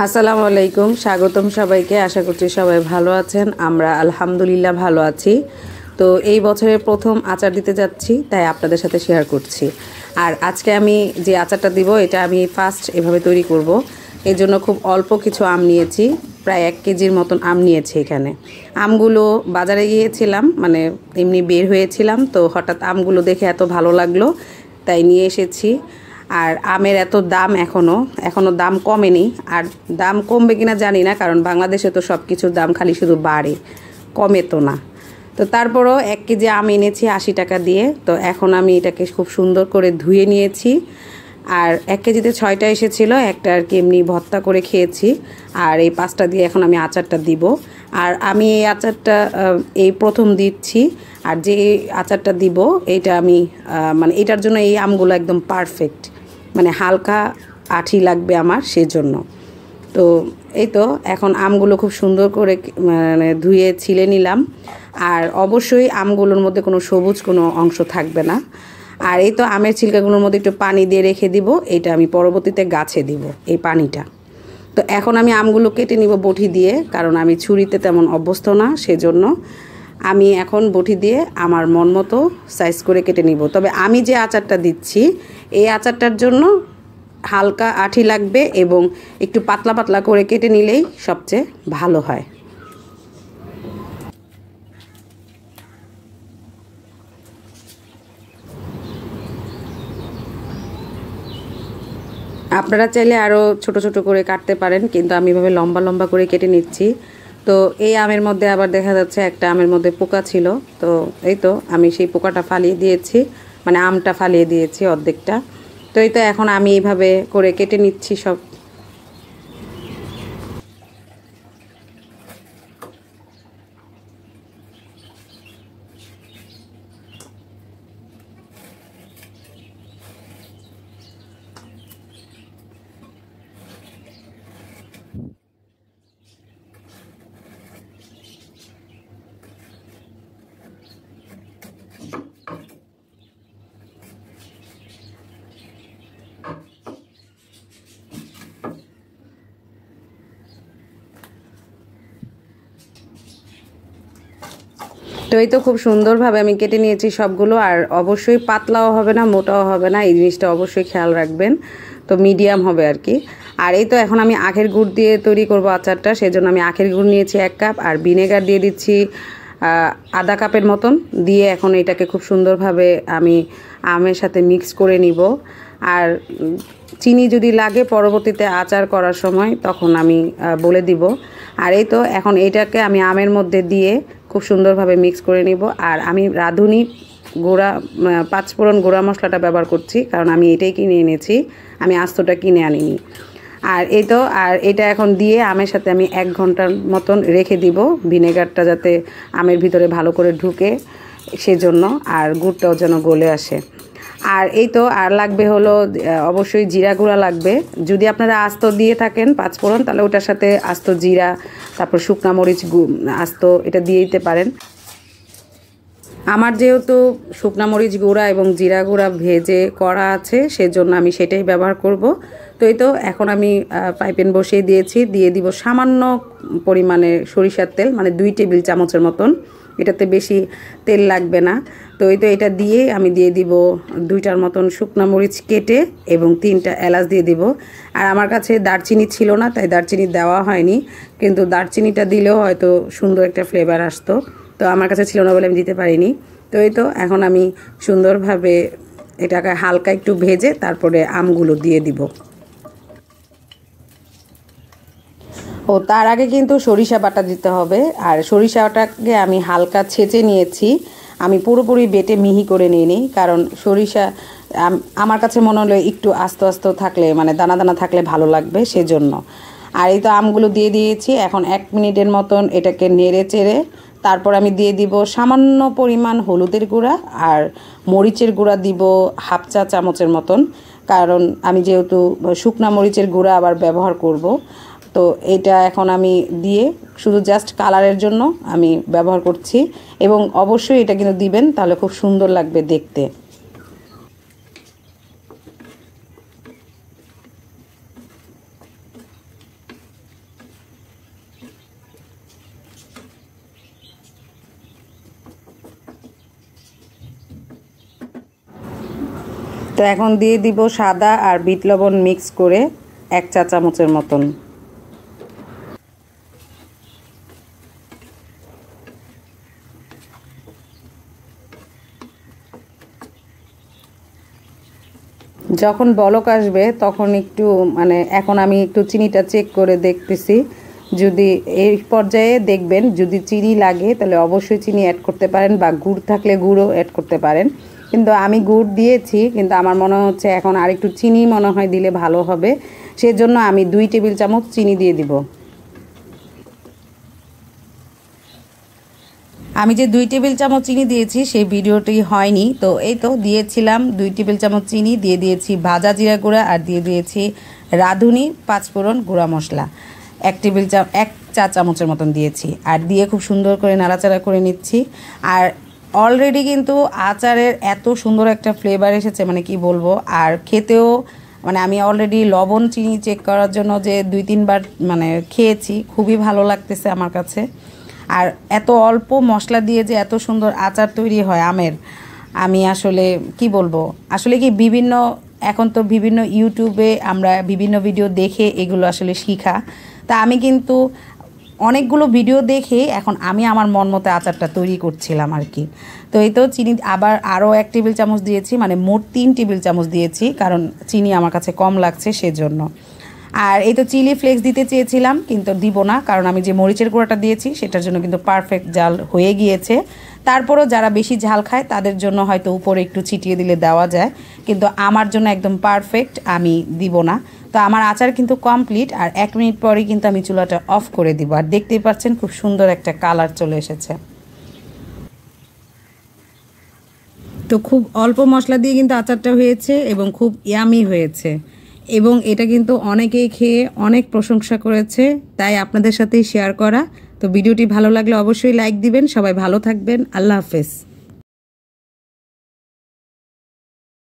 আসসালামু আলাইকুম, স্বাগতম সবাইকে। আশা করছি সবাই ভালো আছেন। আমরা আলহামদুলিল্লাহ ভালো আছি। তো এই বছরের প্রথম আচার দিতে যাচ্ছি, তাই আপনাদের সাথে শেয়ার করছি। আর আজকে আমি যে আচারটা দিব এটা আমি ফার্স্ট এভাবে তৈরি করব। এর জন্য খুব অল্প কিছু আম নিয়েছি, প্রায় 1 কেজির মতন আম নিয়েছি। এখানে আমগুলো বাজারে গিয়েছিলাম, মানে এমনি বের হয়েছিলাম, তো হঠাৎ আমগুলো দেখে এত ভালো লাগলো তাই নিয়ে এসেছি। আর আমের এত দাম, এখনও দাম কমেনি। আর দাম কমবে কিনা জানি না, কারণ বাংলাদেশে তো সব কিছুর দাম খালি শুধু বাড়ে, কমে তো না। তো তারপরও 1 কেজি আম এনেছি 80 টাকা দিয়ে। তো এখন আমি এটাকে খুব সুন্দর করে ধুয়ে নিয়েছি। আর 1 কেজিতে 6টা এসেছিল, একটা আর কি এমনি ভর্তা করে খেয়েছি। আর এই 5টা দিয়ে এখন আমি আচারটা দিব। আর আমি এই আচারটা এই প্রথম দিচ্ছি। আর যে আচারটা দিব এটা আমি মানে এটার জন্য এই আমগুলো একদম পারফেক্ট, মানে হালকা আঠি লাগবে আমার, সেজন্য। তো এই তো এখন আমগুলো খুব সুন্দর করে মানে ধুয়ে ছিলে নিলাম। আর অবশ্যই আমগুলোর মধ্যে কোনো সবুজ কোনো অংশ থাকবে না। আর এই তো আমের ছিলকাগুলোর মধ্যে একটু পানি দিয়ে রেখে দিব, এটা আমি পরবর্তীতে গাছে দিব এই পানিটা। তো এখন আমি আমগুলো কেটে নিব বটি দিয়ে, কারণ আমি ছুরিতে তেমন অভ্যস্ত না, সেজন্য আমি এখন বটি দিয়ে আমার মন মতো সাইজ করে কেটে নিব। তবে আমি যে আচারটা দিচ্ছি এই আচারটার জন্য হালকা আঠি লাগবে এবং একটু পাতলা পাতলা করে কেটে নিলেই সবচেয়ে ভালো হয়। আপনারা চাইলে আরও ছোট ছোট করে কাটতে পারেন, কিন্তু আমি এভাবে লম্বা লম্বা করে কেটে নিচ্ছি। তো এই আমের মধ্যে আবার দেখা যাচ্ছে একটা আমের মধ্যে পোকা ছিল, তো এই তো আমি সেই পোকাটা ফালিয়ে দিয়েছি, মানে আমটা ফালিয়ে দিয়েছি অর্ধেকটা। তো এই তো এখন আমি এইভাবে করে কেটে নিচ্ছি সব। তো এই তো খুব সুন্দরভাবে আমি কেটে নিয়েছি সবগুলো। আর অবশ্যই পাতলাও হবে না, মোটাও হবে না, এই জিনিসটা অবশ্যই খেয়াল রাখবেন। তো মিডিয়াম হবে আর কি। আর এই তো এখন আমি আখের গুড় দিয়ে তৈরি করব আচারটা, সেজন্য আমি আখের গুড় নিয়েছি 1 কাপ, আর ভিনেগার দিয়ে দিচ্ছি আধা কাপের মতন দিয়ে। এখন এটাকে খুব সুন্দরভাবে আমি আমের সাথে মিক্স করে নিব। আর চিনি যদি লাগে পরবর্তীতে আচার করার সময় তখন আমি বলে দিব। আর এই তো এখন এইটাকে আমি আমের মধ্যে দিয়ে খুব সুন্দরভাবে মিক্স করে নিব। আর আমি রাঁধুনি গুঁড়া 5 ফোড়ন গুঁড়া মশলাটা ব্যবহার করছি, কারণ আমি এটাই কিনে এনেছি, আমি আস্তটা কিনে আনিনি। আর এই তো আর এটা এখন দিয়ে আমের সাথে আমি 1 ঘন্টার মতন রেখে দিব, ভিনেগারটা যাতে আমের ভিতরে ভালো করে ঢুকে সেজন্য, আর গুড়টাও যেন গলে আসে। আর এই তো আর লাগবে হলো অবশ্যই জিরা গুঁড়া লাগবে। যদি আপনারা আস্ত দিয়ে থাকেন 5 ফোড়ন, তাহলে ওটার সাথে আস্ত জিরা, তারপর শুকনা মরিচ আস্ত এটা দিয়ে দিতে পারেন। আমার যেহেতু শুকনা মরিচ গুঁড়া এবং জিরা গুঁড়া ভেজে করা আছে, সেজন্য আমি সেটাই ব্যবহার করব। তো এই তো এখন আমি পাইপেন বসিয়ে দিয়েছি, দিয়ে দিব সামান্য পরিমাণে সরিষার তেল, মানে 2 টেবিল চামচের মতন। এটাতে বেশি তেল লাগবে না। তো এই তো এটা দিয়ে আমি দিয়ে দিব 2টার মতন শুকনা মরিচ কেটে এবং 3টা এলাচ দিয়ে দিব। আর আমার কাছে দারচিনি ছিল না, তাই দারচিনি দেওয়া হয়নি, কিন্তু দারচিনিটা দিলেও হয়তো সুন্দর একটা ফ্লেভার আসতো। তো আমার কাছে ছিল না বলে আমি দিতে পারিনি। তো এই তো এখন আমি সুন্দরভাবে এটাকে হালকা একটু ভেজে তারপরে আমগুলো দিয়ে দিব। ও তার আগে কিন্তু সরিষা বাটা দিতে হবে। আর সরিষাটাকে আমি হালকা ছেঁচে নিয়েছি, আমি পুরোপুরি বেটে মিহি করে নিইনি, কারণ সরিষা আমার কাছে মনে হলো একটু আস্তে আস্তে থাকলে, মানে দানা দানা থাকলে ভালো লাগবে, সেজন্য। আর এই তো আমগুলো দিয়ে দিয়েছি। এখন 1 মিনিটের মতন এটাকে নেড়ে চেড়ে তারপর আমি দিয়ে দিব সামান্য পরিমাণ হলুদের গুঁড়া, আর মরিচের গুঁড়া দিব 1/2 চা চামচের মতন, কারণ আমি যেহেতু শুকনা মরিচের গুঁড়া আবার ব্যবহার করব। তো এটা এখন আমি দিয়ে শুধু জাস্ট কালারের জন্য আমি ব্যবহার করছি, এবং অবশ্যই এটা কিন্তু দিবেন, তাহলে খুব সুন্দর লাগবে দেখতে। তো এখন দিয়ে দিব সাদা আর বিট লবণ মিক্স করে 1 চা চামচের মতন। যখন বলক আসবে তখন একটু মানে এখন আমি একটু চিনিটা চেক করে দেখতেছি, যদি এই পর্যায়ে দেখবেন যদি চিনি লাগে তাহলে অবশ্যই চিনি অ্যাড করতে পারেন, বা গুড় থাকলে গুড়ও অ্যাড করতে পারেন। কিন্তু আমি গুড় দিয়েছি, কিন্তু আমার মনে হচ্ছে এখন আর একটু চিনি মনে হয় দিলে ভালো হবে, সেজন্য আমি 2 টেবিল চামচ চিনি দিয়ে দিব। আমি যে 2 টেবিল চামচ চিনি দিয়েছি সেই ভিডিওটি হয়নি, তো এই তো দিয়েছিলাম 2 টেবিল চামচ চিনি, দিয়ে দিয়েছি ভাজা জিরা গুঁড়া, আর দিয়ে দিয়েছি রাঁধুনি 5 ফোড়ন গুঁড়া মশলা 1 চা চামচের মতন দিয়েছি, আর দিয়ে খুব সুন্দর করে নাড়াচাড়া করে নিচ্ছি। আর অলরেডি কিন্তু আচারের এত সুন্দর একটা ফ্লেভার এসেছে, মানে কি বলবো। আর খেতেও মানে আমি অলরেডি লবণ চিনি চেক করার জন্য যে 2-3 বার মানে খেয়েছি, খুবই ভালো লাগতেছে আমার কাছে। আর এত অল্প মশলা দিয়ে যে এত সুন্দর আচার তৈরি হয় আমের, আমি আসলে কি বলবো, আসলে কি এখন তো বিভিন্ন ইউটিউবে আমরা বিভিন্ন ভিডিও দেখে এগুলো আসলে শিখা, তা আমি কিন্তু অনেকগুলো ভিডিও দেখে এখন আমি আমার মন মতো আচারটা তৈরি করছিলাম আর কি। তো এই তো চিনি আবার আরও 1 টেবিল চামচ দিয়েছি, মানে মোট 3 টেবিল চামচ দিয়েছি, কারণ চিনি আমার কাছে কম লাগছে সেজন্য। আর এই তো চিলি ফ্লেক্স দিতে চেয়েছিলাম কিন্তু দিব না, কারণ আমি যে মরিচের গুঁড়াটা দিয়েছি সেটার জন্য কিন্তু পারফেক্ট ঝাল হয়ে গিয়েছে। তারপরও যারা বেশি ঝাল খায় তাদের জন্য হয়তো উপরে একটু ছিটিয়ে দিলে দেওয়া যায়, কিন্তু আমার জন্য একদম পারফেক্ট, আমি দিব না। তো আমার আচার কিন্তু কমপ্লিট, আর 1 মিনিট পরেই কিন্তু আমি চুলাটা অফ করে দিব। আর দেখতেই পাচ্ছেন খুব সুন্দর একটা কালার চলে এসেছে। তো খুব অল্প মশলা দিয়ে কিন্তু আচারটা হয়েছে এবং খুব ইয়ামি হয়েছে, এবং এটা কিন্তু অনেকেই খেয়ে অনেক প্রশংসা করেছে, তাই আপনাদের সাথেই শেয়ার করা। তো ভিডিওটি ভালো লাগলে অবশ্যই লাইক দিবেন। সবাই ভালো থাকবেন। আল্লাহ হাফেজ।